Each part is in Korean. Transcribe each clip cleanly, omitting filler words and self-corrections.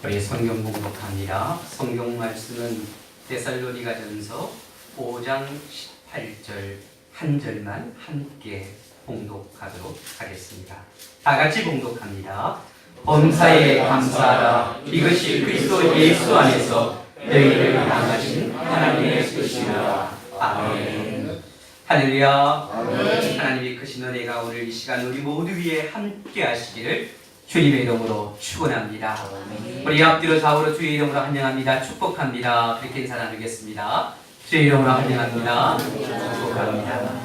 우리 성경 봉독합니다. 성경 말씀은 데살로니가전서 5장 18절 한 절만 함께 봉독하도록 하겠습니다. 다 같이 봉독합니다. 범사에 감사하라. 이것이 그리스도 예수 안에서 너희를 향하신 하나님의 뜻이라. 아멘. 할렐루야. 아멘. 하나님의 크신 은혜가 오늘 이 시간 우리 모두 위에 함께 하시기를 주님의 이름으로 축원합니다. 우리 앞뒤로 좌우로 주의 이름으로 환영합니다. 축복합니다. 그렇게 인사 나누겠습니다. 주의 이름으로 환영합니다. 축복합니다.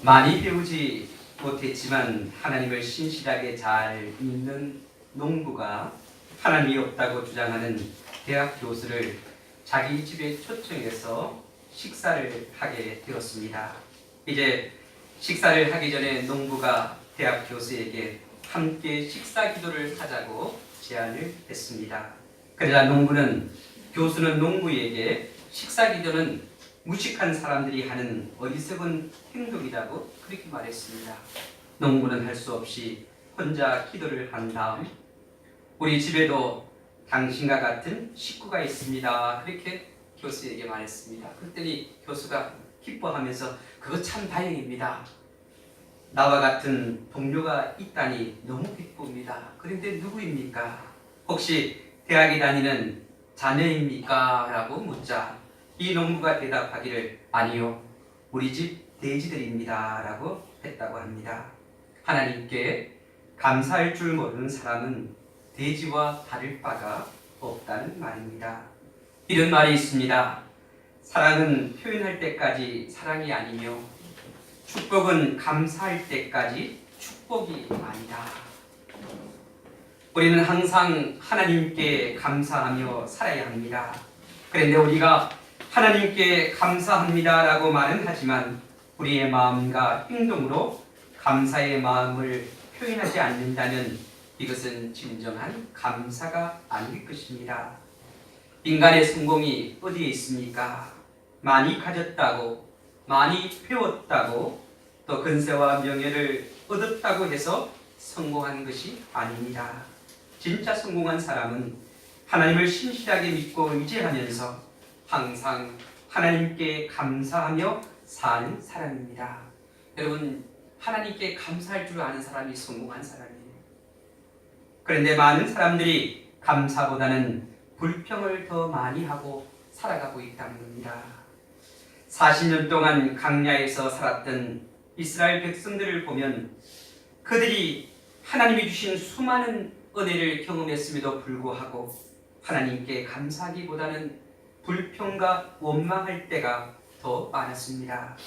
많이 배우지 못했지만 하나님을 신실하게 잘 믿는 농부가 하나님이 없다고 주장하는 대학 교수를 자기 집에 초청해서 식사를 하게 되었습니다. 이제 식사를 하기 전에 농부가 대학 교수에게 함께 식사 기도를 하자고 제안을 했습니다. 그러자 교수는 농부에게 식사 기도는 무식한 사람들이 하는 어리석은 행동이라고 그렇게 말했습니다. 농부는 할 수 없이 혼자 기도를 한 다음 우리 집에도 당신과 같은 식구가 있습니다. 그렇게 교수에게 말했습니다. 그랬더니 교수가 기뻐하면서 그거 참 다행입니다. 나와 같은 동료가 있다니 너무 기쁩니다. 그런데 누구입니까? 혹시 대학에 다니는 자녀입니까? 라고 묻자 이 농부가 대답하기를 아니요, 우리 집 돼지들입니다. 라고 했다고 합니다. 하나님께 감사할 줄 모르는 사람은 돼지와 다를 바가 없다는 말입니다. 이런 말이 있습니다. 사랑은 표현할 때까지 사랑이 아니며 축복은 감사할 때까지 축복이 아니다. 우리는 항상 하나님께 감사하며 살아야 합니다. 그런데 우리가 하나님께 감사합니다라고 말은 하지만 우리의 마음과 행동으로 감사의 마음을 표현하지 않는다면 이것은 진정한 감사가 아닐 것입니다. 인간의 성공이 어디에 있습니까? 많이 가졌다고, 많이 배웠다고, 또 근세와 명예를 얻었다고 해서 성공한 것이 아닙니다. 진짜 성공한 사람은 하나님을 신실하게 믿고 의지하면서 항상 하나님께 감사하며 사는 사람입니다. 여러분, 하나님께 감사할 줄 아는 사람이 성공한 사람이에요. 그런데 많은 사람들이 감사보다는 불평을 더 많이 하고 살아가고 있다는 겁니다. 40년 동안 광야에서 살았던 이스라엘 백성들을 보면 그들이 하나님이 주신 수많은 은혜를 경험했음에도 불구하고 하나님께 감사하기보다는 불평과 원망할 때가 더 많았습니다.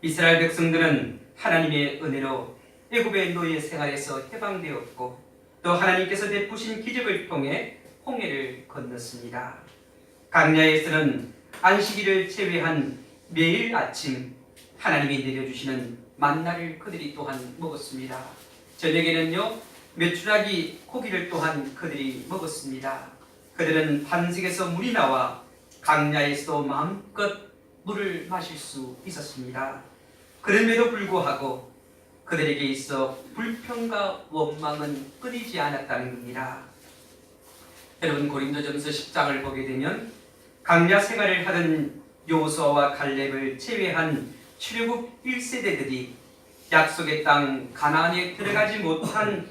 이스라엘 백성들은 하나님의 은혜로 애굽의 노예 생활에서 해방되었고 또 하나님께서 베푸신 기적을 통해 홍해를 건넜습니다. 광야에서는 안식일을 제외한 매일 아침 하나님이 내려주시는 만나를 그들이 또한 먹었습니다. 저녁에는요, 메추라기 고기를 또한 그들이 먹었습니다. 그들은 반석에서 물이 나와 광야에서도 마음껏 물을 마실 수 있었습니다. 그럼에도 불구하고 그들에게 있어 불평과 원망은 끊이지 않았다는 겁니다. 여러분, 고린도전서 10장을 보게 되면 광야 생활을 하던 여호수아와 갈렙을 제외한 출애굽 1세대들이 약속의 땅 가나안에 들어가지 못한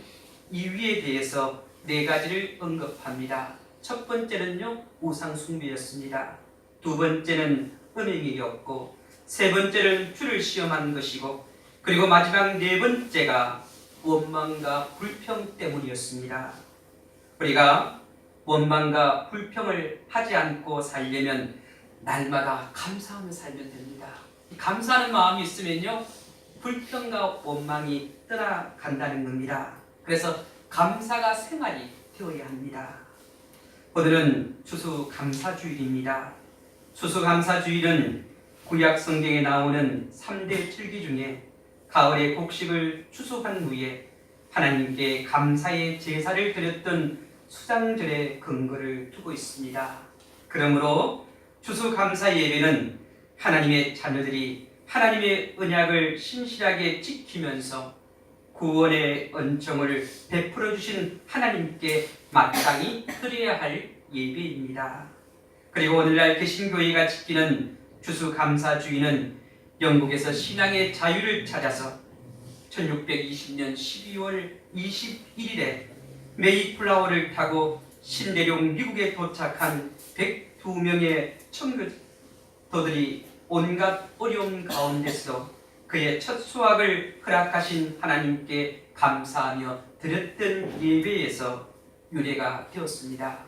이유에 대해서 4가지를 언급합니다. 첫 번째는요, 우상 숭배였습니다. 두 번째는 음행이었고, 세 번째는 주를 시험한 것이고, 그리고 마지막 4번째가 원망과 불평 때문이었습니다. 우리가 원망과 불평을 하지 않고 살려면 날마다 감사하며 살면 됩니다. 감사하는 마음이 있으면요, 불평과 원망이 떠나간다는 겁니다. 그래서 감사가 생활이 되어야 합니다. 오늘은 추수감사주일입니다. 추수감사주일은 구약 성경에 나오는 3대 절기 중에 가을의 곡식을 추수한 후에 하나님께 감사의 제사를 드렸던 수장절의 근거를 두고 있습니다. 그러므로 추수감사 예배는 하나님의 자녀들이 하나님의 언약을 신실하게 지키면서 구원의 은총을 베풀어 주신 하나님께 마땅히 드려야 할 예배입니다. 그리고 오늘날 개신교회가 지키는 추수감사주의는 영국에서 신앙의 자유를 찾아서 1620년 12월 21일에 메이플라워를 타고 신대륙 미국에 도착한 102명의 청교도들이 온갖 어려움 가운데서 그의 첫 수확을 허락하신 하나님께 감사하며 드렸던 예배에서 유래가 되었습니다.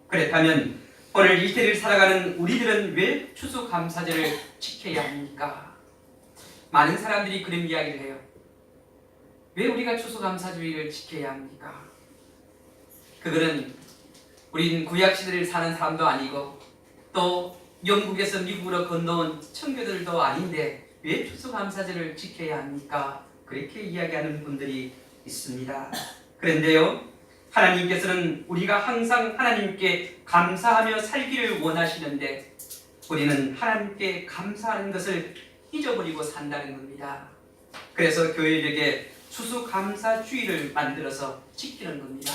그렇다면 오늘 이 시대를 살아가는 우리들은 왜 추수감사절을 지켜야 합니까? 많은 사람들이 그런 이야기를 해요. 왜 우리가 추수감사주의를 지켜야 합니까? 그거는 우린 구약시대를 사는 사람도 아니고 또 영국에서 미국으로 건너온 청교들도 아닌데 왜 추수감사절을 지켜야 합니까? 그렇게 이야기하는 분들이 있습니다. 그런데요, 하나님께서는 우리가 항상 하나님께 감사하며 살기를 원하시는데 우리는 하나님께 감사하는 것을 잊어버리고 산다는 겁니다. 그래서 교회에게 추수감사주의를 만들어서 지키는 겁니다.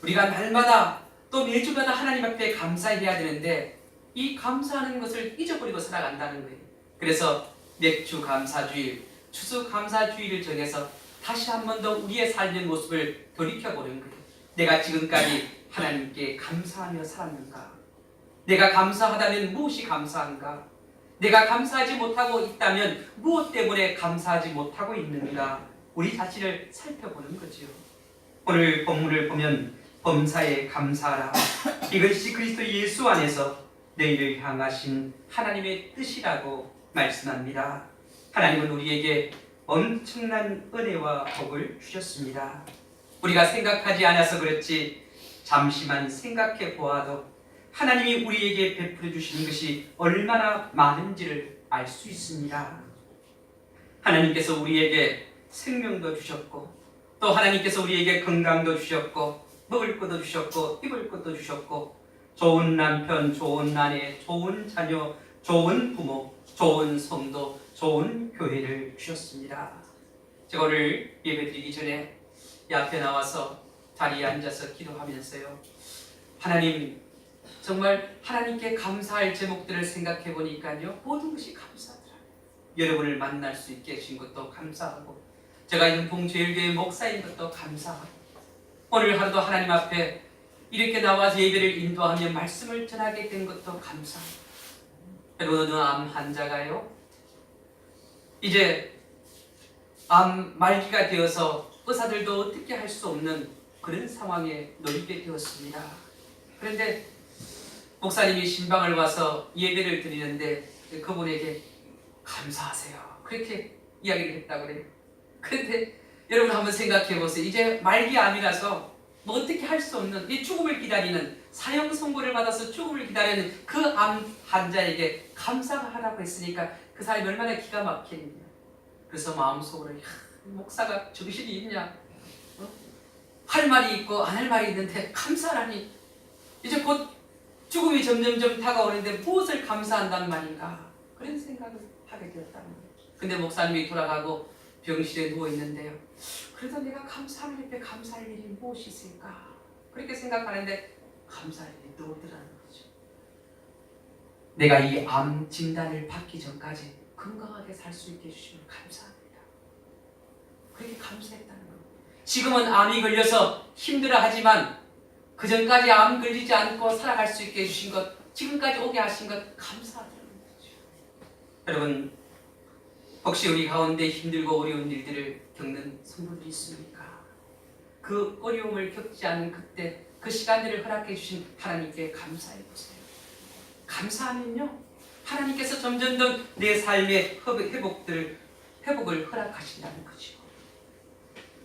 우리가 날마다 또 매주마다 하나님 앞에 감사해야 되는데 이 감사하는 것을 잊어버리고 살아간다는 거예요. 그래서 맥주 감사주의, 추수감사주의를 정해서 다시 한 번 더 우리의 삶의 모습을 돌이켜보는 거예요. 내가 지금까지 하나님께 감사하며 살았는가? 내가 감사하다면 무엇이 감사한가? 내가 감사하지 못하고 있다면 무엇 때문에 감사하지 못하고 있는가? 우리 자신을 살펴보는 거죠. 오늘 본문을 보면 범사에 감사하라. 이것이 그리스도 예수 안에서 너희를 향하신 하나님의 뜻이라고 말씀합니다. 하나님은 우리에게 엄청난 은혜와 복을 주셨습니다. 우리가 생각하지 않아서 그렇지 잠시만 생각해 보아도 하나님이 우리에게 베풀어 주신 것이 얼마나 많은지를 알 수 있습니다. 하나님께서 우리에게 생명도 주셨고 또 하나님께서 우리에게 건강도 주셨고 먹을 것도 주셨고 입을 것도 주셨고 좋은 남편, 좋은 아내, 좋은 자녀, 좋은 부모, 좋은 성도, 좋은 교회를 주셨습니다. 제가 오늘 예배드리기 전에 이 앞에 나와서 자리에 앉아서 기도하면서요, 하나님, 정말 하나님께 감사할 제목들을 생각해 보니까요, 모든 것이 감사하더라고요. 여러분을 만날 수 있게 해주신 것도 감사하고 제가 윤봉제일교회 목사인 것도 감사하고 오늘 하루도 하나님 앞에 이렇게 나와서 예배를 인도하며 말씀을 전하게 된 것도 감사합니다. 여러분, 어느 암 환자가요, 이제 암 말기가 되어서 의사들도 어떻게 할 수 없는 그런 상황에 놓이게 되었습니다. 그런데 목사님이 신방을 와서 예배를 드리는데 그분에게 감사하세요, 그렇게 이야기를 했다고 그래요. 그런데 여러분 한번 생각해 보세요. 이제 말기 암이라서 뭐 어떻게 할 수 없는 이 죽음을 기다리는, 사형 선고를 받아서 죽음을 기다리는 그 암 환자에게 감사하라고 했으니까 그 사람이 얼마나 기가 막히느냐. 그래서 마음속으로, 야, 목사가 정신이 있냐, 할 말이 있고 안 할 말이 있는데 감사하니, 이제 곧 죽음이 점점점 다가오는데 무엇을 감사한단 말인가, 그런 생각을 하게 되었다는 거예요. 근데 목사님이 돌아가고 병실에 누워있는데요, 그래도 내가 감사할 일에 감사할 일이 무엇이 있을까, 그렇게 생각하는데 감사할 일이 떠오르더라는 거죠. 내가 이 암 진단을 받기 전까지 건강하게 살 수 있게 해주시면 감사합니다. 그렇게 감사했다는 거예요. 지금은 암이 걸려서 힘들어하지만 그 전까지 암 걸리지 않고 살아갈 수 있게 해주신 것, 지금까지 오게 하신 것 감사하다는 거죠. 여러분, 혹시 우리 가운데 힘들고 어려운 일들을 겪는 성도들이 있습니까? 그 어려움을 겪지 않은 그때 그 시간들을 허락해 주신 하나님께 감사해 보세요. 감사하면요, 하나님께서 점점 더 내 삶의 회복을 허락하신다는 거죠.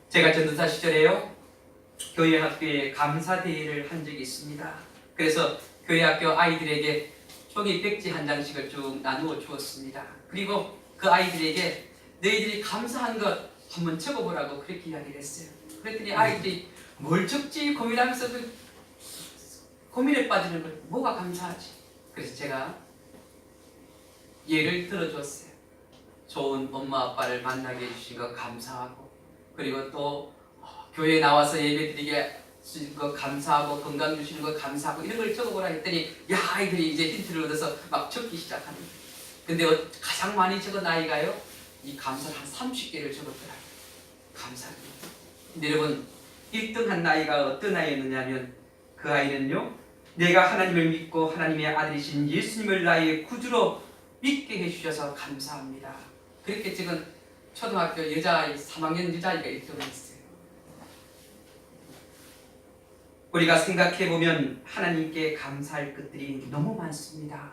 제가 전도사 시절에요, 교회 학교에 감사대회를 한 적이 있습니다. 그래서 교회 학교 아이들에게 종이 백지 한 장씩을 쭉 나누어 주었습니다. 그리고 그 아이들에게 너희들이 감사한 것 한번 적어보라고 그렇게 이야기를 했어요. 그랬더니 아이들이 뭘 적지 고민하면서 고민에 빠지는 걸, 뭐가 감사하지? 그래서 제가 예를 들어줬어요. 좋은 엄마 아빠를 만나게 해주신 것 감사하고, 그리고 또 교회에 나와서 예배드리게 주신 거 감사하고 건강 주시는 거 감사하고 이런 걸 적어보라 했더니 야 아이들이 이제 힌트를 얻어서 막 적기 시작하는 거예요. 근데 가장 많이 적은 아이가요 이 감사를 한 30개를 적었더라고요. 감사를. 근데 여러분 1등한 아이가 어떤 아이였느냐면 그 아이는요 내가 하나님을 믿고 하나님의 아들이신 예수님을 나의 구주로 믿게 해주셔서 감사합니다. 그렇게 적은 초등학교 여자아이 3학년 여자아이가 1등을 했어요. 우리가 생각해보면 하나님께 감사할 것들이 너무 많습니다.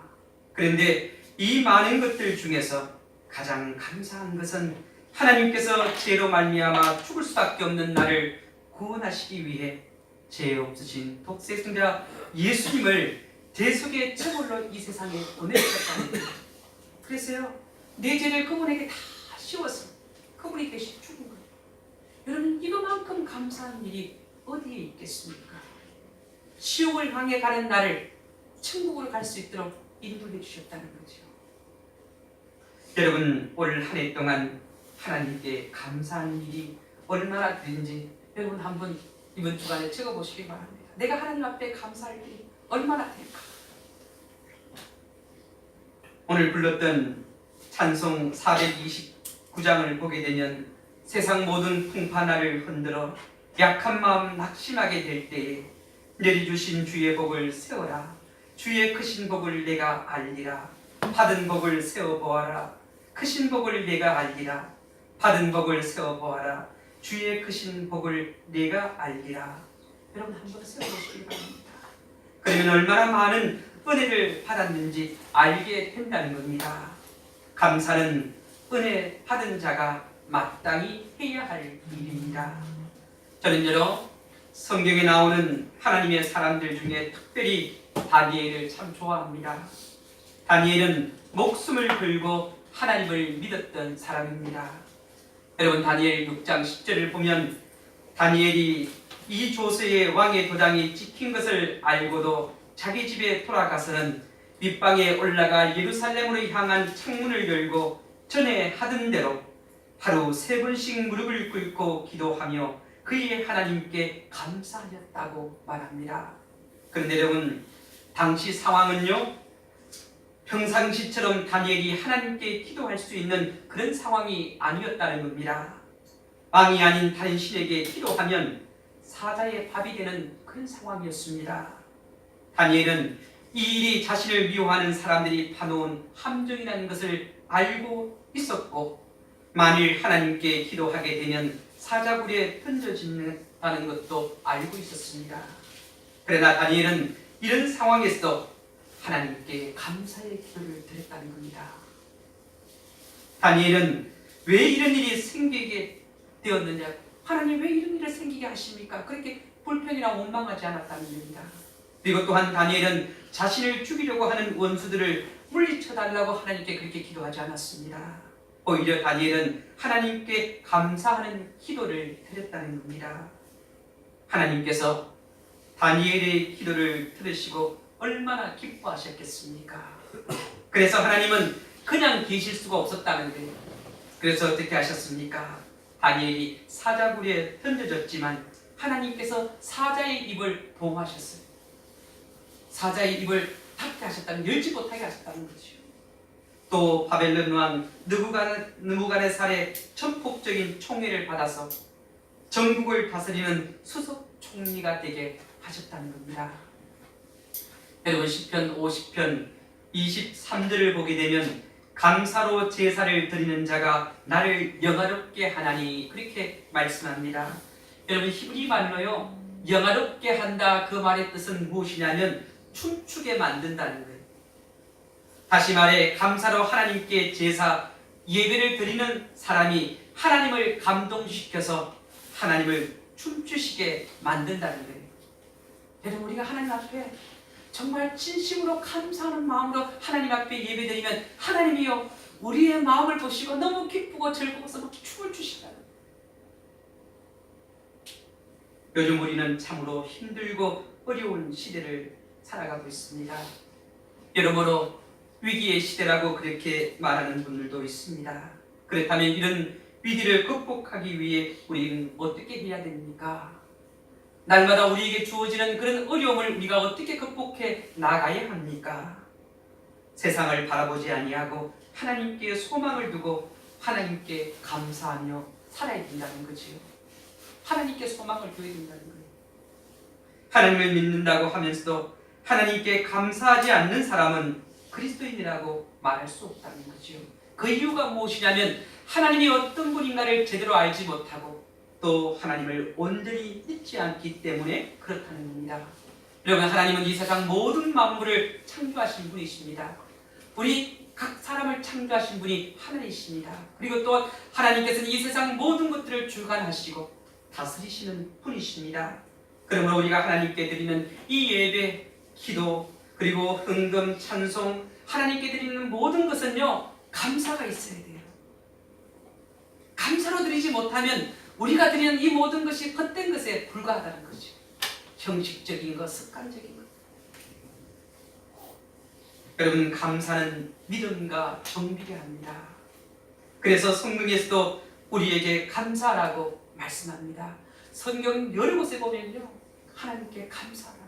그런데 이 많은 것들 중에서 가장 감사한 것은 하나님께서 죄로 말미암아 죽을 수밖에 없는 나를 구원하시기 위해 죄 없으신 독생자 예수님을 대속의 제물로 이 세상에 보내주셨다는 거예요. 그래서요 내 죄를 그분에게 다 씌워서 그분이 대신 죽은 거예요. 여러분 이거만큼 감사한 일이 어디에 있겠습니까? 지옥을 향해 가는 나를 천국으로 갈 수 있도록 인도해 주셨다는 거죠. 여러분 올 한 해 동안 하나님께 감사한 일이 얼마나 되는지 여러분 한번 이번 주간에 적어보시기 바랍니다. 내가 하나님 앞에 감사할 일이 얼마나 될까? 오늘 불렀던 찬송 429장을 보게 되면 세상 모든 풍파나를 흔들어 약한 마음 낙심하게 될 때에 내려주신 주의 복을 세워라. 주의 크신 복을 내가 알리라. 받은 복을 세워보아라. 크신 복을 내가 알리라. 받은 복을 세워보아라. 주의 크신 복을 내가 알리라. 여러분 한번 세워보시기 바랍니다. 그러면 얼마나 많은 은혜를 받았는지 알게 된다는 겁니다. 감사는 은혜 받은 자가 마땅히 해야 할 일입니다. 저는요 성경에 나오는 하나님의 사람들 중에 특별히 다니엘을 참 좋아합니다. 다니엘은 목숨을 걸고 하나님을 믿었던 사람입니다. 여러분 다니엘 6장 10절을 보면 다니엘이 이 조서의 왕의 도장이 찍힌 것을 알고도 자기 집에 돌아가서는 윗방에 올라가 예루살렘으로 향한 창문을 열고 전에 하던 대로 하루 3번씩 무릎을 꿇고 기도하며 그의 하나님께 감사하였다고 말합니다. 그런데 여러분 당시 상황은요 평상시처럼 다니엘이 하나님께 기도할 수 있는 그런 상황이 아니었다는 겁니다. 왕이 아닌 다른 신에게 기도하면 사자의 밥이 되는 그런 상황이었습니다. 다니엘은 이 일이 자신을 미워하는 사람들이 파놓은 함정이라는 것을 알고 있었고 만일 하나님께 기도하게 되면 사자굴에 던져진다는 것도 알고 있었습니다. 그러나 다니엘은 이런 상황에서 하나님께 감사의 기도를 드렸다는 겁니다. 다니엘은 왜 이런 일이 생기게 되었느냐, 하나님 왜 이런 일을 생기게 하십니까? 그렇게 불평이나 원망하지 않았다는 겁니다. 그리고 또한 다니엘은 자신을 죽이려고 하는 원수들을 물리쳐달라고 하나님께 그렇게 기도하지 않았습니다. 오히려 다니엘은 하나님께 감사하는 기도를 드렸다는 겁니다. 하나님께서 다니엘의 기도를 들으시고 얼마나 기뻐하셨겠습니까? 그래서 하나님은 그냥 계실 수가 없었다는 거예요. 그래서 어떻게 하셨습니까? 다니엘이 사자굴에 던져졌지만 하나님께서 사자의 입을 봉하셨어요. 사자의 입을 닫게 하셨다는, 열지 못하게 하셨다는 거죠. 또 바벨론 왕 느부갓네살의 전폭적인 총애를 받아서 전국을 다스리는 수석 총리가 되게 하셨다는 겁니다. 여러분 시편 50편 23절을 보게 되면 감사로 제사를 드리는 자가 나를 영화롭게 하나니 그렇게 말씀합니다. 여러분 히브리 말로요 영화롭게 한다 그 말의 뜻은 무엇이냐면 춤추게 만든다는 거예요. 다시 말해 감사로 하나님께 제사 예배를 드리는 사람이 하나님을 감동시켜서 하나님을 춤추시게 만든다는 거예요. 여러분 우리가 하나님 앞에 정말 진심으로 감사하는 마음으로 하나님 앞에 예배드리면 하나님이요 우리의 마음을 보시고 너무 기쁘고 즐거워서 막 춤을 추신다. 요즘 우리는 참으로 힘들고 어려운 시대를 살아가고 있습니다. 여러모로 위기의 시대라고 그렇게 말하는 분들도 있습니다. 그렇다면 이런 위기를 극복하기 위해 우리는 어떻게 해야 됩니까? 날마다 우리에게 주어지는 그런 어려움을 우리가 어떻게 극복해 나가야 합니까? 세상을 바라보지 아니하고 하나님께 소망을 두고 하나님께 감사하며 살아야 된다는 거지요. 하나님께 소망을 둬야 된다는 거예요. 하나님을 믿는다고 하면서도 하나님께 감사하지 않는 사람은 그리스도인이라고 말할 수 없다는 거지요. 그 이유가 무엇이냐면 하나님이 어떤 분인가를 제대로 알지 못하고 또 하나님을 온전히 믿지 않기 때문에 그렇다는 겁니다. 여러분, 하나님은 이 세상 모든 만물을 창조하신 분이십니다. 우리 각 사람을 창조하신 분이 하나님이십니다. 그리고 또 하나님께서는 이 세상 모든 것들을 주관하시고 다스리시는 분이십니다. 그러므로 우리가 하나님께 드리는 이 예배, 기도, 그리고 헌금, 찬송, 하나님께 드리는 모든 것은요, 감사가 있어야 돼요. 감사로 드리지 못하면 우리가 드리는 이 모든 것이 헛된 것에 불과하다는 거죠. 형식적인 것, 습관적인 것. 여러분, 감사는 믿음과 정비례 합니다. 그래서 성경에서도 우리에게 감사라고 말씀합니다. 성경 여러 곳에 보면요, 하나님께 감사하라.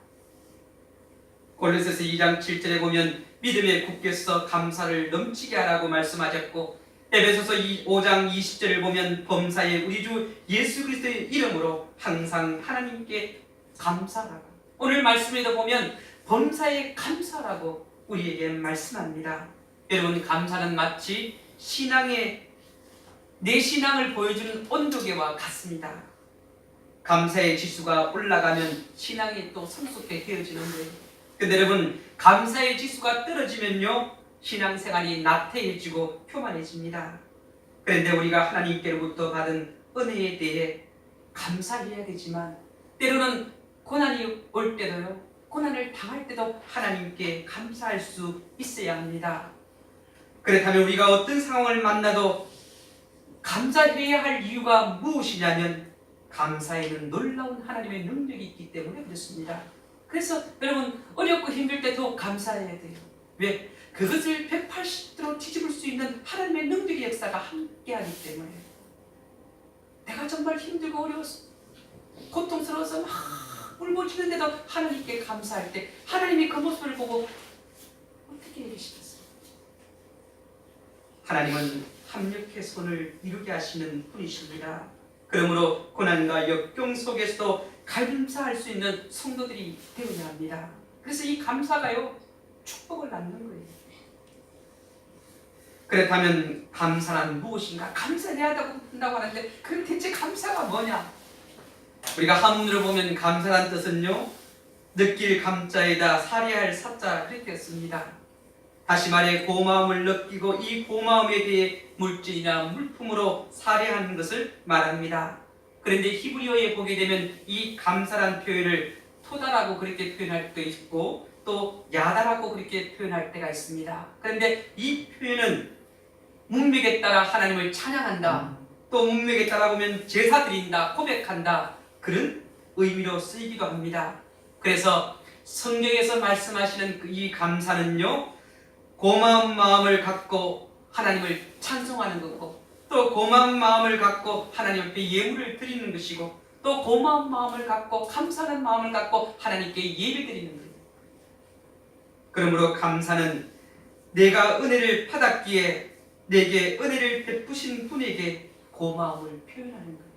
골로새서 2장 7절에 보면 믿음에 굳게서 감사를 넘치게 하라고 말씀하셨고, 에베소서 5장 20절을 보면 범사에 우리 주 예수 그리스도의 이름으로 항상 하나님께 감사하라. 오늘 말씀에도 보면 범사에 감사라고 우리에게 말씀합니다. 여러분, 감사는 마치 내 신앙을 보여주는 온도계와 같습니다. 감사의 지수가 올라가면 신앙이 또 성숙해 되어지는 거예요. 근데 여러분, 감사의 지수가 떨어지면요, 신앙생활이 나태해지고 교만해집니다. 그런데 우리가 하나님께로부터 받은 은혜에 대해 감사해야 되지만 때로는 고난이 올 때도요, 고난을 당할 때도 하나님께 감사할 수 있어야 합니다. 그렇다면 우리가 어떤 상황을 만나도 감사해야 할 이유가 무엇이냐면 감사에는 놀라운 하나님의 능력이 있기 때문에 그렇습니다. 그래서 여러분, 어렵고 힘들 때도 감사해야 돼요. 왜? 그것을 180도로 뒤집을 수 있는 하나님의 능력의 역사가 함께하기 때문에. 내가 정말 힘들고 어려워서 고통스러워서 막 울부짖는데도 하나님께 감사할 때 하나님이 그 모습을 보고 어떻게 이러시겠어요? 하나님은 합력의 손을 이루게 하시는 분이십니다. 그러므로 고난과 역경 속에서도 감사할 수 있는 성도들이 되어야 합니다. 그래서 이 감사가요, 축복을 낳는 거예요. 그렇다면 감사란 무엇인가? 감사해야 한다고 하는데 그럼 대체 감사가 뭐냐? 우리가 한문으로 보면 감사란 뜻은요, 느낄 감자에다 살해할 사자 그렇게 했습니다. 다시 말해 고마움을 느끼고 이 고마움에 대해 물질이나 물품으로 살해하는 것을 말합니다. 그런데 히브리어에 보게 되면 이 감사란 표현을 토다라고 그렇게 표현할 때도 있고 또 야다라고 그렇게 표현할 때가 있습니다. 그런데 이 표현은 문맥에 따라 하나님을 찬양한다, 또 문맥에 따라 보면 제사 드린다, 고백한다, 그런 의미로 쓰이기도 합니다. 그래서 성경에서 말씀하시는 이 감사는요, 고마운 마음을 갖고 하나님을 찬송하는 거고, 또 고마운 마음을 갖고 하나님 앞에 예물을 드리는 것이고, 또 고마운 마음을 갖고 감사하는 마음을 갖고 하나님께 예배 드리는 거예요. 그러므로 감사는 내가 은혜를 받았기에 내게 은혜를 베푸신 분에게 고마움을 표현하는 거예요.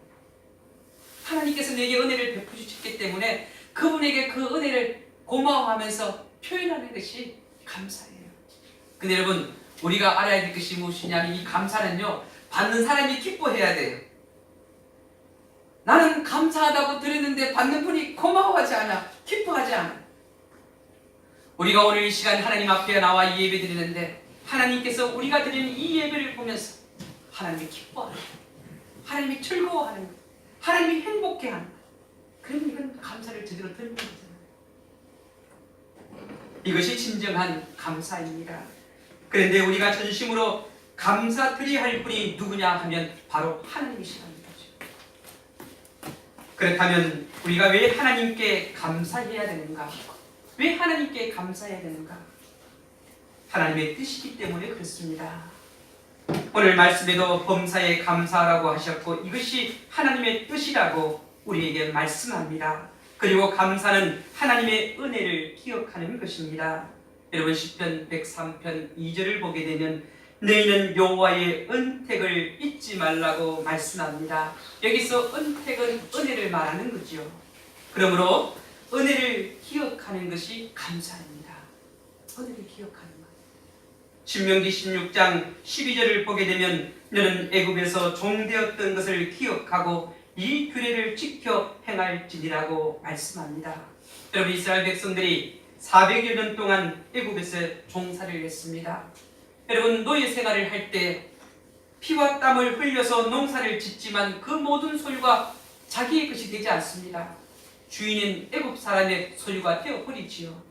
하나님께서 내게 은혜를 베푸셨기 때문에 그분에게 그 은혜를 고마워하면서 표현하는 것이 감사예요. 근데 여러분, 우리가 알아야 될 것이 무엇이냐면 이 감사는요, 받는 사람이 기뻐해야 돼요. 나는 감사하다고 드렸는데 받는 분이 고마워하지 않아, 기뻐하지 않아. 우리가 오늘 이 시간 하나님 앞에 나와 예배 드리는데 하나님께서 우리가 드리는 이 예배를 보면서 하나님이 기뻐하는 거예요. 하나님이 즐거워하는 거예요. 하나님이 행복해하는 거예요. 그럼 이건 감사를 제대로 드리는 거잖아요. 이것이 진정한 감사입니다. 그런데 우리가 전심으로 감사드려야 할 분이 누구냐 하면 바로 하나님이시라는 거죠. 그렇다면 우리가 왜 하나님께 감사해야 되는가? 왜 하나님께 감사해야 되는가? 하나님의 뜻이기 때문에 그렇습니다. 오늘 말씀에도 범사에 감사하라고 하셨고 이것이 하나님의 뜻이라고 우리에게 말씀합니다. 그리고 감사는 하나님의 은혜를 기억하는 것입니다. 여러분 시편 103편 2절을 보게 되면 너희는 여호와의 은택을 잊지 말라고 말씀합니다. 여기서 은택은 은혜를 말하는 거지요. 그러므로 은혜를 기억하는 것이 감사입니다. 은혜를 기억하는 것. 신명기 16장 12절을 보게 되면 너는 애굽에서 종되었던 것을 기억하고 이 규례를 지켜 행할지니라고 말씀합니다. 여러분 이스라엘 백성들이 400여 년 동안 애굽에서 종살이를 했습니다. 여러분 노예 생활을 할 때 피와 땀을 흘려서 농사를 짓지만 그 모든 소유가 자기의 것이 되지 않습니다. 주인인 애굽 사람의 소유가 되어버리지요.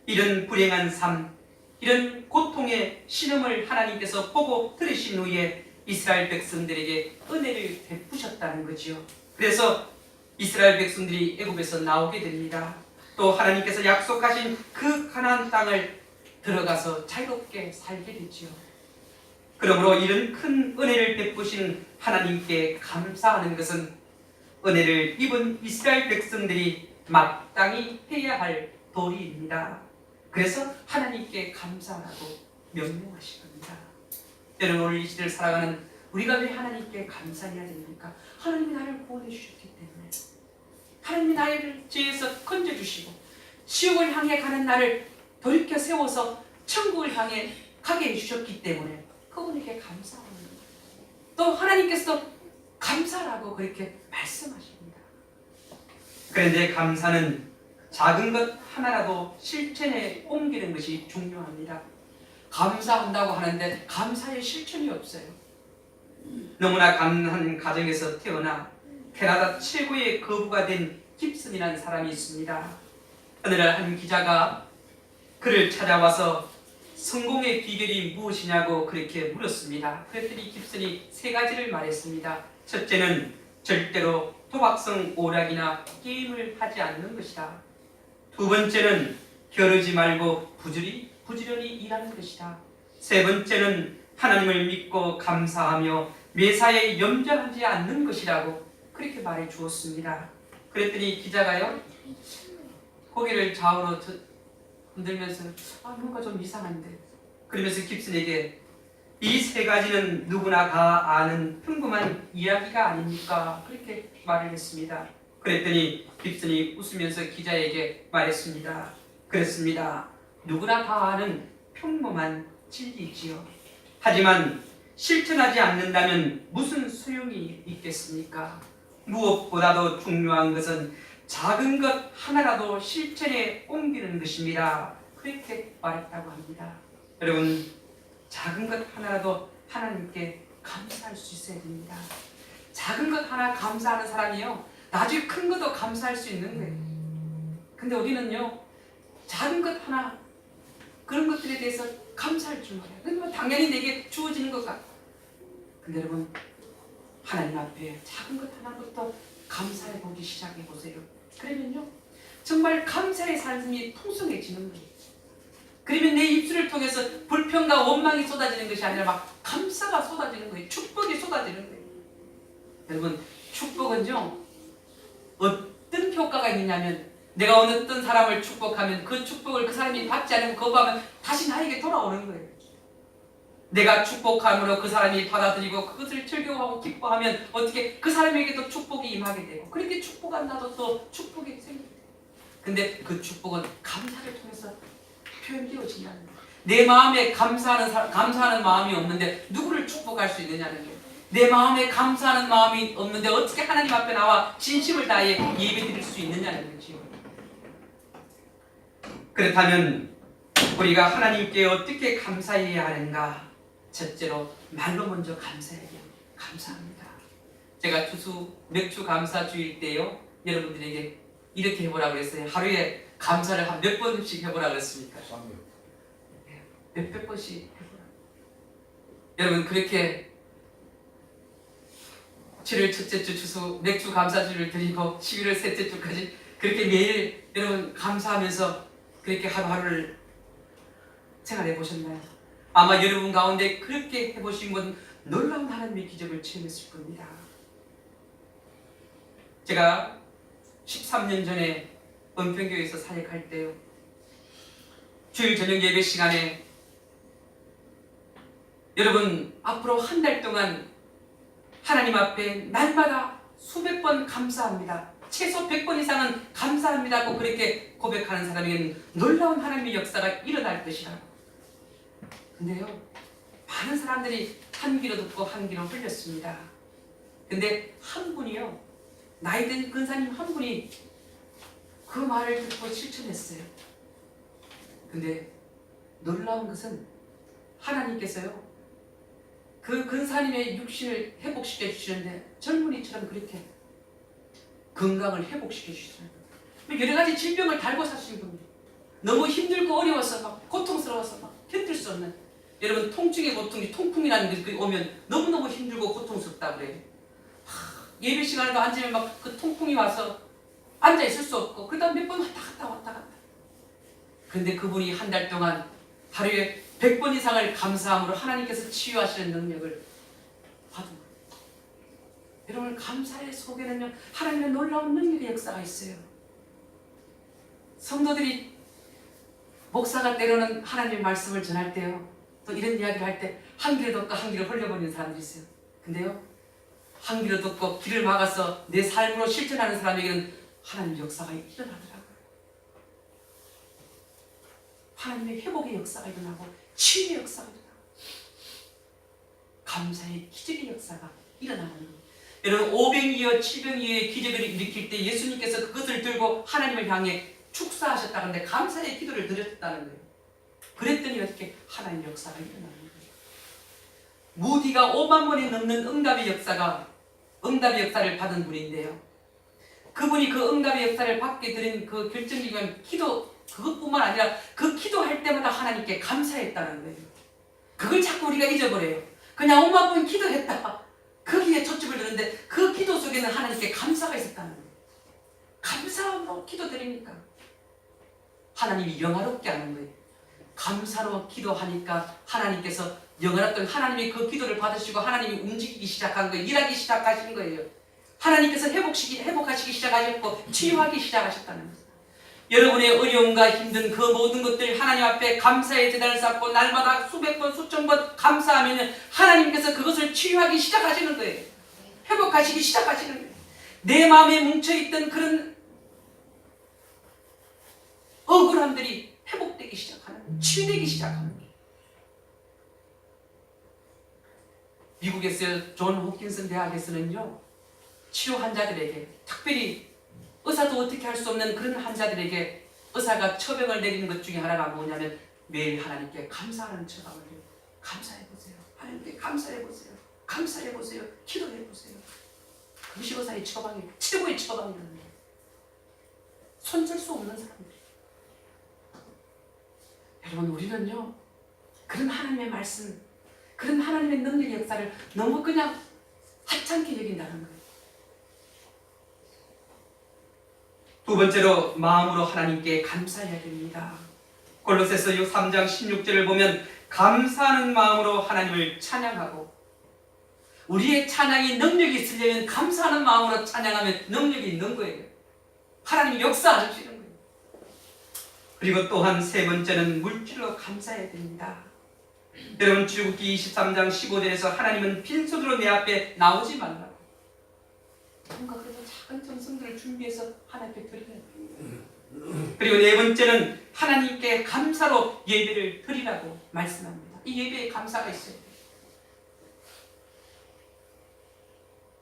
이런 불행한 삶, 이런 고통의 신음을 하나님께서 보고 들으신 후에 이스라엘 백성들에게 은혜를 베푸셨다는 거지요. 그래서 이스라엘 백성들이 애굽에서 나오게 됩니다. 또 하나님께서 약속하신 그 가나안 땅을 들어가서 자유롭게 살게 되지요. 그러므로 이런 큰 은혜를 베푸신 하나님께 감사하는 것은 은혜를 입은 이스라엘 백성들이 마땅히 해야 할 도리입니다. 그래서 하나님께 감사하라고 명령하신 겁니다. 여러분 오늘 이 시대를 살아가는 우리가 왜 하나님께 감사해야 됩니까? 하나님이 나를 구원해 주셨기 때문에, 하나님이 나를 죄에서 건져주시고 지옥을 향해 가는 나를 돌이켜 세워서 천국을 향해 가게 해주셨기 때문에 그분에게 감사하는 거예요. 또 하나님께서도 감사라고 그렇게 말씀하십니다. 그런데 감사는 작은 것 하나라도 실천에 옮기는 것이 중요합니다. 감사한다고 하는데 감사의 실천이 없어요. 너무나 가난한 가정에서 태어나 캐나다 최고의 거부가 된 깁슨이라는 사람이 있습니다. 어느 날 한 기자가 그를 찾아와서 성공의 비결이 무엇이냐고 그렇게 물었습니다. 그랬더니 깁슨이 세 가지를 말했습니다. 첫째는 절대로 도박성 오락이나 게임을 하지 않는 것이다. 두 번째는 게으르지 말고 부지런히 일하는 것이다. 세 번째는 하나님을 믿고 감사하며 매사에 염려하지 않는 것이라고 그렇게 말해 주었습니다. 그랬더니 기자가요 고개를 좌우로 흔들면서 뭔가 좀 이상한데, 그러면서 깁슨에게 이 세 가지는 누구나 다 아는 평범한 이야기가 아닙니까? 그렇게 말을 했습니다. 그랬더니 깁슨이 웃으면서 기자에게 말했습니다. 그렇습니다. 누구나 다 아는 평범한 진리지요. 하지만 실천하지 않는다면 무슨 소용이 있겠습니까? 무엇보다도 중요한 것은 작은 것 하나라도 실천에 옮기는 것입니다. 그렇게 말했다고 합니다. 여러분 작은 것 하나라도 하나님께 감사할 수 있어야 됩니다. 작은 것 하나 감사하는 사람이요 나중에 큰 것도 감사할 수 있는 거예요. 근데 우리는요 작은 것 하나 그런 것들에 대해서 감사할 줄 몰라요. 그러면 당연히 내게 주어지는 것 같고, 근데 여러분 하나님 앞에 작은 것 하나부터 감사해 보기 시작해 보세요. 그러면요 정말 감사의 삶이 풍성해지는 거예요. 그러면 내 입술을 통해서 불평과 원망이 쏟아지는 것이 아니라 막 감사가 쏟아지는 거예요. 축복이 쏟아지는 거예요. 여러분 축복은요 어떤 효과가 있느냐면, 내가 어떤 사람을 축복하면 그 축복을 그 사람이 받지 않으면 거부하면 다시 나에게 돌아오는 거예요. 내가 축복함으로 그 사람이 받아들이고 그것을 즐거워하고 기뻐하면 어떻게 그 사람에게도 축복이 임하게 되고, 그렇게 축복한 나도 또 축복이 생기게 돼요. 근데 그 축복은 감사를 통해서 표현되어진다는 거예요. 내 마음에 감사하는 마음이 없는데 누구를 축복할 수 있느냐는 거예요. 내 마음에 감사하는 마음이 없는데 어떻게 하나님 앞에 나와 진심을 다해 예배드릴 수 있느냐는 거지요. 그렇다면 우리가 하나님께 어떻게 감사해야 하는가? 첫째로 말로 먼저 감사해야 돼요. 감사합니다. 제가 맥주 감사 주일 때요 여러분들에게 이렇게 해보라고 그랬어요. 하루에 감사를 한 몇 번씩 해보라고 그랬습니까? 몇백 번씩 해보라고. 여러분 그렇게 7월 첫째 주 추수 맥주 감사주를 드리고 11월 셋째 주까지 그렇게 매일 여러분 감사하면서 그렇게 하루하루를 생활해 보셨나요? 아마 여러분 가운데 그렇게 해보신 분 놀라운 하나님의 기적을 체험했을 겁니다. 제가 13년 전에 은평교회에서 사역할 때요, 주일 저녁 예배 시간에 여러분 앞으로 한 달 동안 하나님 앞에 날마다 수백 번 감사합니다, 최소 100번 이상은 감사합니다 고 그렇게 고백하는 사람에게는 놀라운 하나님의 역사가 일어날 것이라고. 근데요, 많은 사람들이 한 귀로 듣고 한 귀로 흘렸습니다. 근데 한 분이요, 나이든 근사님 한 분이 그 말을 듣고 실천했어요. 근데 놀라운 것은 하나님께서요, 그 근사님의 육신을 회복시켜 주시는데 젊은이처럼 그렇게 건강을 회복시켜 주시는 거예요. 여러 가지 질병을 달고 사시는 겁니다. 너무 힘들고 어려워서 막 고통스러워서 막 견딜 수 없는, 여러분 통증의 고통이 통풍이라는 게 오면 너무너무 힘들고 고통스럽다 그래요. 예배 시간에도 앉으면 막 그 통풍이 와서 앉아 있을 수 없고, 그러다 몇 번 왔다 갔다. 그런데 그분이 한 달 동안 하루에 100번 이상을 감사함으로 하나님께서 치유하시는 능력을 받은 거예요. 여러분, 감사의 속에는요, 하나님의 놀라운 능력의 역사가 있어요. 성도들이 목사가 때로는 하나님의 말씀을 전할 때요, 또 이런 이야기를 할 때 한 귀로 듣고 한 귀로 흘려버리는 사람들이 있어요. 근데요, 한 귀로 듣고 귀를 막아서 내 삶으로 실천하는 사람에게는 하나님의 역사가 일어나더라고요. 하나님의 회복의 역사가 일어나고 치유의 역사가 일어나고 감사의 기적의 역사가 일어나는 거예요. 여러분, 오병이어 칠병이어의 기적을 일으킬 때 예수님께서 그것을 들고 하나님을 향해 축사하셨다는데 감사의 기도를 드렸다는 거예요. 그랬더니 어떻게 하나님의 역사가 일어나는 거예요. 무디가 5만 번이 넘는 응답의 역사를 받은 분인데요, 그분이 그 응답의 역사를 받게 되는 그 결정적인 기도, 그것뿐만 아니라 그 기도할 때마다 하나님께 감사했다는 거예요. 그걸 자꾸 우리가 잊어버려요. 그냥 5만 번 기도했다, 거기에 초점을 두는데 그 기도 속에는 하나님께 감사가 있었다는 거예요. 감사로 기도드리니까 하나님이 영화롭게 하는 거예요. 감사로 기도하니까 하나님께서 영원했던 하나님이 그 기도를 받으시고 하나님이 움직이기 시작한 거예요. 일하기 시작하신 거예요. 하나님께서 회복하시기 시작하셨고 치유하기 시작하셨다는 거예요. 여러분의 어려움과 힘든 그 모든 것들 하나님 앞에 감사의 제단을 쌓고 날마다 수백 번 수천 번 감사하면 하나님께서 그것을 치유하기 시작하시는 거예요. 회복하시기 시작하시는 거예요. 내 마음에 뭉쳐있던 그런 억울함들이 회복되기 시작하는, 치유되기 시작하는 거예요. 미국에서 존 호킨슨 대학에서는요, 치료 환자들에게, 특별히 의사도 어떻게 할 수 없는 그런 환자들에게 의사가 처방을 내리는 것 중에 하나가 뭐냐면 매일 하나님께 감사하는 처방을 내요. 감사해보세요. 하나님께 감사해보세요. 감사해보세요. 기도해보세요. 그것이 의사의 처방이에요. 최고의 처방이라는 거예요. 손댈 수 없는 사람들. 여러분, 우리는요, 그런 하나님의 말씀, 그런 하나님의 능력의 역사를 너무 그냥 하찮게 여긴다는 거예요. 두 번째로 마음으로 하나님께 감사해야 됩니다. 골로새서 3장 16절을 보면 감사하는 마음으로 하나님을 찬양하고, 우리의 찬양이 능력이 있으려면 감사하는 마음으로 찬양하면 능력이 있는 거예요. 하나님이 역사하시는 거예요. 그리고 또한 세 번째는 물질로 감사해야 됩니다. 여러분, 출애굽기 23장 15절에서 하나님은 빈손으로 내 앞에 나오지 말라고, 뭔가 그래서 작은 정성들을 준비해서 하나님께 드리는 거예요. 그리고 네 번째는 하나님께 감사로 예배를 드리라고 말씀합니다. 이 예배에 감사가 있어요.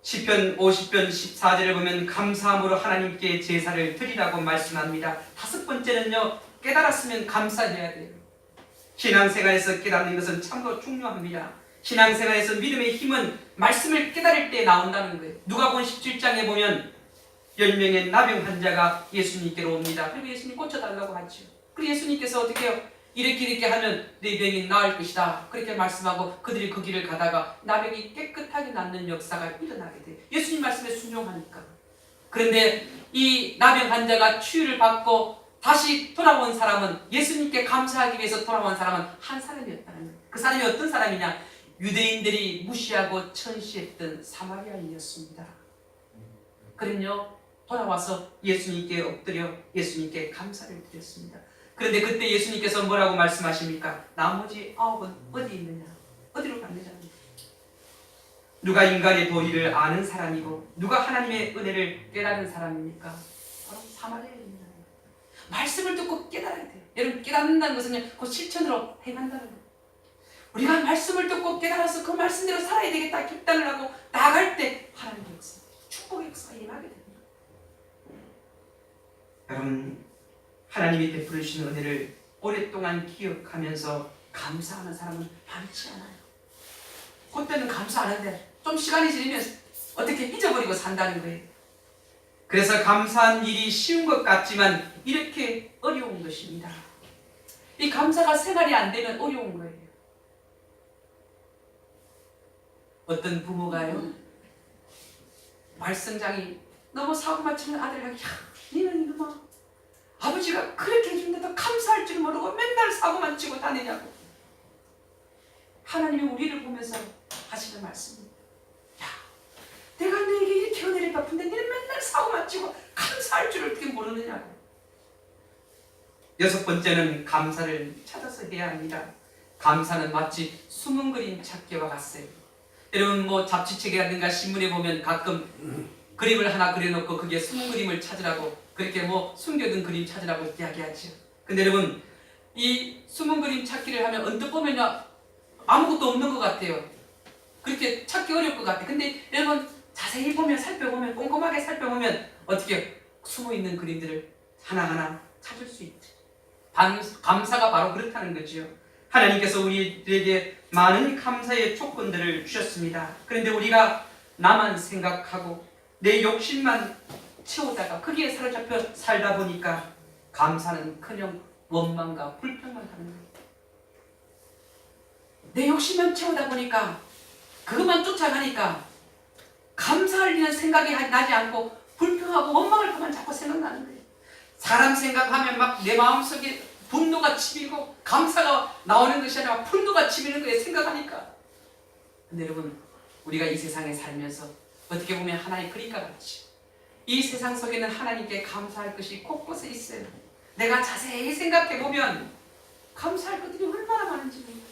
시편 50편 14절을 보면 감사함으로 하나님께 제사를 드리라고 말씀합니다. 다섯 번째는요, 깨달았으면 감사해야 돼요. 신앙생활에서 깨닫는 것은 참으로 중요합니다. 신앙생활에서 믿음의 힘은 말씀을 깨달을 때 나온다는 거예요. 누가복음 17장에 보면 10명의 나병 환자가 예수님께로 옵니다. 그리고 예수님 고쳐달라고 하죠. 그리고 예수님께서 어떻게 해요? 이렇게 하면 네 병이 나을 것이다, 그렇게 말씀하고 그들이 그 길을 가다가 나병이 깨끗하게 낫는 역사가 일어나게 돼요. 예수님 말씀에 순종하니까. 그런데 이 나병 환자가 치유를 받고 다시 돌아온 사람은, 예수님께 감사하기 위해서 돌아온 사람은 한 사람이었다는 거예요. 그 사람이 어떤 사람이냐? 유대인들이 무시하고 천시했던 사마리아인이었습니다. 그는요 돌아와서 예수님께 엎드려 예수님께 감사를 드렸습니다. 그런데 그때 예수님께서 뭐라고 말씀하십니까? 나머지 9은 어디 있느냐? 어디로 갔느냐? 누가 인간의 도리를 아는 사람이고 누가 하나님의 은혜를 깨달은 사람입니까? 바로 사마리아인입니다. 말씀을 듣고 깨달아야 돼요. 여러분, 깨닫는다는 것은 그 실천으로 행한다는 거예요. 우리가 말씀을 듣고 깨달아서 그 말씀대로 살아야 되겠다 결단을 하고 나아갈 때 하나님의 역사, 축복의 역사가 임하게 됩니다. 여러분, 하나님이 베풀어 주신 은혜를 오랫동안 기억하면서 감사하는 사람은 많지 않아요. 그때는 감사하는데 좀 시간이 지나면 어떻게 잊어버리고 산다는 거예요. 그래서 감사한 일이 쉬운 것 같지만 이렇게 어려운 것입니다. 이 감사가 생활이 안 되면 어려운 거예요. 어떤 부모가요, 말썽장이 너무 사고 맞추는 아들에게, 야, 니는 이놈아, 아버지가 그렇게 해준데도 감사할 줄 모르고 맨날 사고만 치고 다니냐고. 하나님이 우리를 보면서 하시는 말씀입니다. 야, 내가 너에게 이렇게 은혜를 갚은데 너는 맨날 사고만 치고 감사할 줄을 어떻게 모르느냐고. 6번째는 감사를 찾아서 해야 합니다. 감사는 마치 숨은 그림 찾기와 같아요. 여러분, 뭐 잡지책이라든가 신문에 보면 가끔 그림을 하나 그려놓고 그게 숨은 그림을 찾으라고, 그렇게 뭐 숨겨둔 그림 찾으라고 이야기하죠. 근데 여러분, 이 숨은 그림 찾기를 하면 언뜻 보면요 아무것도 없는 것 같아요. 그렇게 찾기 어려울 것 같아요. 근데 여러분, 자세히 보면, 살펴보면, 꼼꼼하게 살펴보면 어떻게 숨어있는 그림들을 하나하나 찾을 수 있죠. 감사가 바로 그렇다는 거죠. 하나님께서 우리들에게 많은 감사의 조건들을 주셨습니다. 그런데 우리가 나만 생각하고 내 욕심만 채우다가 거기에 사로잡혀 살다 보니까 감사는커녕 원망과 불평만 하는 거예요. 내 욕심만 채우다 보니까 그것만 쫓아가니까 감사할 일은 생각이 나지 않고 불평하고 원망할 것만 자꾸 생각나는 거예요. 사람 생각하면 막 내 마음속에 분노가 치밀고 감사가 나오는 것이 아니라 분노가 치미는 거예요, 생각하니까. 근데 여러분, 우리가 이 세상에 살면서 어떻게 보면 하나의 그림과 같이 이 세상 속에는 하나님께 감사할 것이 곳곳에 있어요. 내가 자세히 생각해 보면 감사할 것들이 얼마나 많은지 몰라요.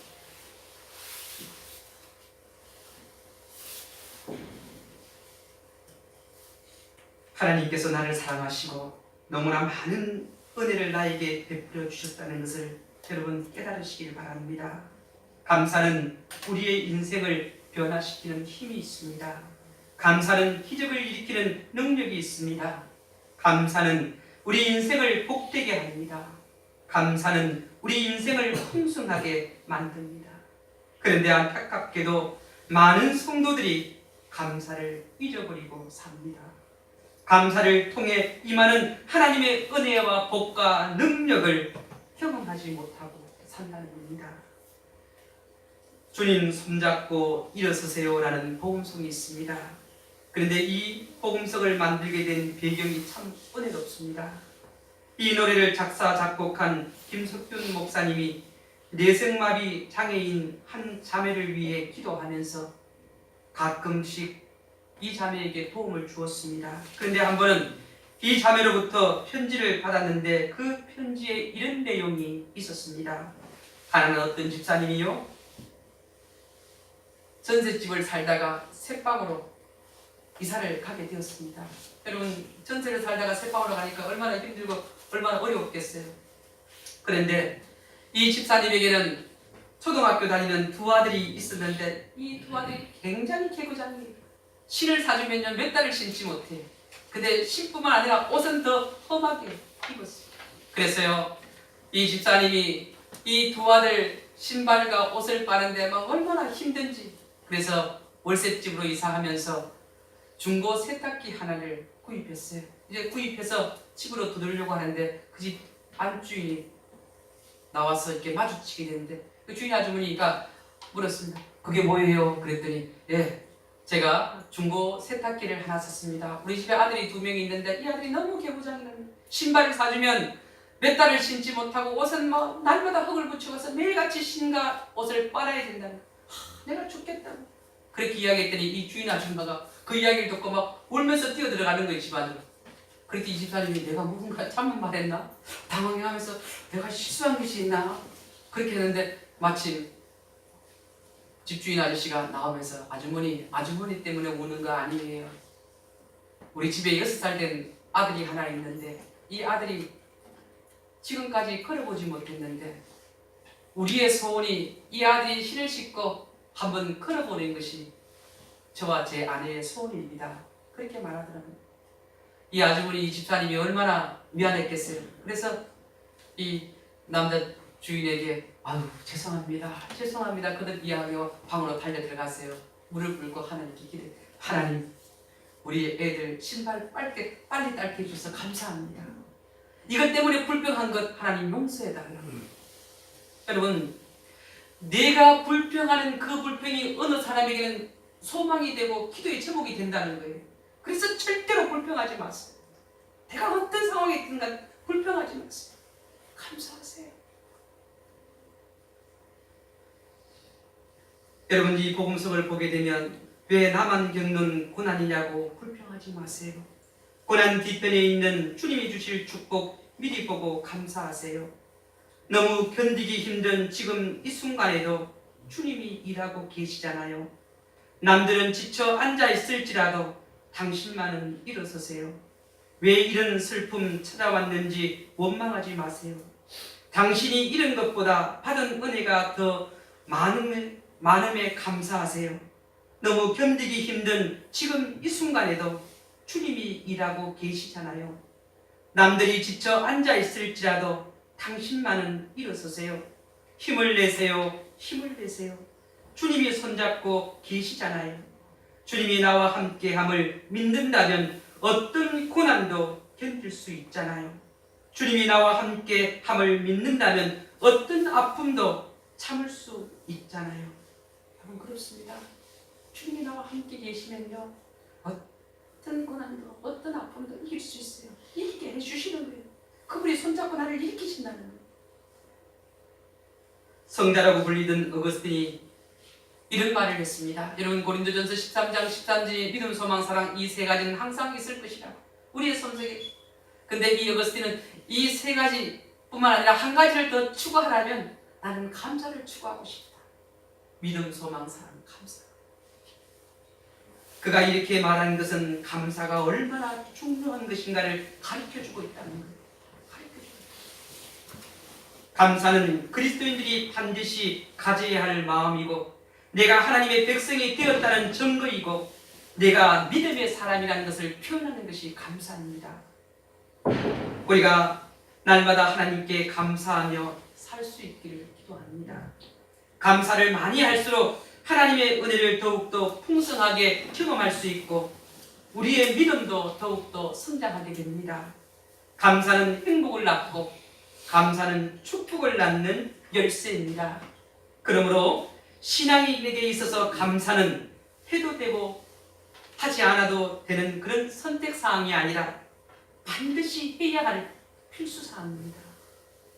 하나님께서 나를 사랑하시고 너무나 많은 은혜를 나에게 베풀어 주셨다는 것을 여러분 깨달으시길 바랍니다. 감사는 우리의 인생을 변화시키는 힘이 있습니다. 감사는 기적을 일으키는 능력이 있습니다. 감사는 우리 인생을 복되게 합니다. 감사는 우리 인생을 풍성하게 만듭니다. 그런데 안타깝게도 많은 성도들이 감사를 잊어버리고 삽니다. 감사를 통해 임하는 하나님의 은혜와 복과 능력을 경험하지 못하고 산다는 겁니다. 주님 손잡고 일어서세요라는 복음성이 있습니다. 그런데 이 복음성을 만들게 된 배경이 참 은혜롭습니다. 이 노래를 작사 작곡한 김석균 목사님이 뇌생마비 장애인 한 자매를 위해 기도하면서 가끔씩 이 자매에게 도움을 주었습니다. 그런데 한 번은 이 자매로부터 편지를 받았는데 그 편지에 이런 내용이 있었습니다. 하나는 어떤 집사님이요, 전셋집을 살다가 새방으로 이사를 가게 되었습니다. 여러분, 전세를 살다가 새방으로 가니까 얼마나 힘들고 얼마나 어려웠겠어요. 그런데 이 집사님에게는 초등학교 다니는 두 아들이 있었는데 이 두 아들이 굉장히 개구장이에요. 신을 사주면 몇 달을 신지 못해요. 근데 신뿐만 아니라 옷은 더 험하게 입었어요. 그래서요, 이 집사님이 이 두 아들 신발과 옷을 빠는데 막 얼마나 힘든지, 그래서 월세집으로 이사하면서 중고 세탁기 하나를 구입했어요. 이제 구입해서 집으로 두들려고 하는데 그 집 안주인이 나와서 이렇게 마주치게 되는데 그 주인 아주머니가 물었습니다. 그게 뭐예요? 그랬더니 예, 제가 중고 세탁기를 하나 샀습니다. 우리 집에 아들이 2명이 있는데 이 아들이 너무 개구장이는 신발을 사주면 몇 달을 신지 못하고 옷은 뭐 날마다 흙을 붙여서 매일같이 신과 옷을 빨아야 된다는 내가 죽겠다. 그렇게 이야기했더니 이 주인 아줌마가 그 이야기를 듣고 막 울면서 뛰어들어가는 거예요, 집안으로. 그렇게 이 집사님이 내가 뭔가 잘못 말했나? 당황해하면서 내가 실수한 것이 있나? 그렇게 했는데 마침 집주인 아저씨가 나오면서 아주머니 때문에 우는 거 아니에요. 우리 집에 6살 된 아들이 하나 있는데 이 아들이 지금까지 걸어보지 못했는데 우리의 소원이 이 아들이 신을 신고 한번 걸어보는 것이 저와 제 아내의 소원입니다. 그렇게 말하더라고요. 이 아주머니, 이 집사님이 얼마나 미안했겠어요. 그래서 이 남자 주인에게 아유 죄송합니다 그들 이야기하고 방으로 달려 들어갔어요. 무릎 꿇고 하나님께 기도해. 하나님, 우리 애들 신발 빨리 닦게 해주셔서 감사합니다. 이것 때문에 불평한 것 하나님 용서해달라고. 여러분, 내가 불평하는 그 불평이 어느 사람에게는 소망이 되고 기도의 제목이 된다는 거예요. 그래서 절대로 불평하지 마세요. 내가 어떤 상황에 있든가 불평하지 마세요. 감사하세요. 여러분, 이 복음성을 보게 되면 왜 나만 겪는 고난이냐고 불평하지 마세요. 고난 뒤편에 있는 주님이 주실 축복 미리 보고 감사하세요. 너무 견디기 힘든 지금 이 순간에도 주님이 일하고 계시잖아요. 남들은 지쳐 앉아있을지라도 당신만은 일어서세요. 왜 이런 슬픔 찾아왔는지 원망하지 마세요. 당신이 잃은 것보다 받은 은혜가 더 많음에 감사하세요. 너무 견디기 힘든 지금 이 순간에도 주님이 일하고 계시잖아요. 남들이 지쳐 앉아있을지라도 당신만은 일어서세요. 힘을 내세요. 주님이 손잡고 계시잖아요. 주님이 나와 함께함을 믿는다면 어떤 고난도 견딜 수 있잖아요. 주님이 나와 함께함을 믿는다면 어떤 아픔도 참을 수 있잖아요. 여러분, 그렇습니다. 주님이 나와 함께 계시면요, 어떤 고난도 어떤 아픔도 이길 수 있어요. 이기게 해주시는 거예요. 그분이 손잡고 나를 일으키신다는 거예요. 성자라고 불리던 어거스틴이 이런 말을 했습니다. 여러분, 고린도전서 13장 13절 믿음, 소망, 사랑 이 세 가지는 항상 있을 것이라고 우리의 손석에. 근데 이 어거스틴은 이 세 가지뿐만 아니라 한 가지를 더 추구하라면 나는 감사를 추구하고 싶다. 믿음, 소망, 사랑, 감사. 그가 이렇게 말한 것은 감사가 얼마나 중요한 것인가를 가르쳐주고 있다는 거예요. 감사는 그리스도인들이 반드시 가져야 할 마음이고 내가 하나님의 백성이 되었다는 증거이고 내가 믿음의 사람이라는 것을 표현하는 것이 감사입니다. 우리가 날마다 하나님께 감사하며 살 수 있기를 기도합니다. 감사를 많이 할수록 하나님의 은혜를 더욱더 풍성하게 경험할 수 있고 우리의 믿음도 더욱더 성장하게 됩니다. 감사는 행복을 낳고 감사는 축복을 낳는 열쇠입니다. 그러므로 신앙인에게 있어서 감사는 해도 되고 하지 않아도 되는 그런 선택사항이 아니라 반드시 해야 할 필수사항입니다.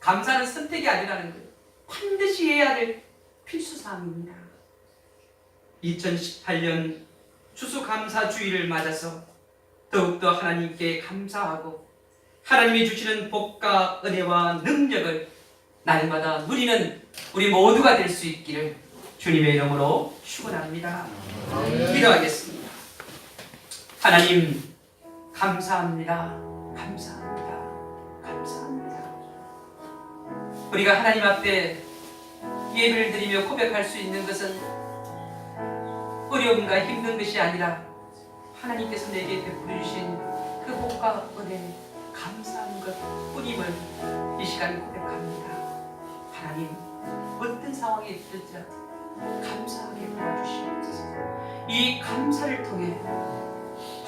감사는 선택이 아니라는 거예요. 반드시 해야 될 필수사항입니다. 2018년 추수감사주의를 맞아서 더욱더 하나님께 감사하고 하나님이 주시는 복과 은혜와 능력을 날마다 누리는 우리 모두가 될 수 있기를 주님의 이름으로 축원합니다. 기도하겠습니다. 하나님, 감사합니다. 우리가 하나님 앞에 예배를 드리며 고백할 수 있는 것은 어려움과 힘든 것이 아니라 하나님께서 내게 베풀어 주신 그 복과 은혜, 감사한 것 뿐임을 이 시간 고백합니다. 하나님, 어떤 상황에 있을지라도 감사하게 도와주시옵소서. 이 감사를 통해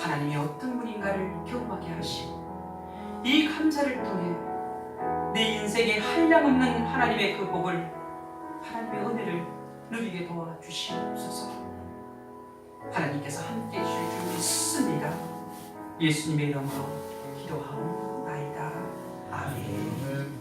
하나님이 어떤 분인가를 경험하게 하시고 이 감사를 통해 내 인생에 한량없는 하나님의 그 복을, 하나님의 은혜를 누리게 도와주시옵소서. 하나님께서 함께해 주실 줄 믿습니다. 예수님의 이름으로 기도하옵나이다. 아멘.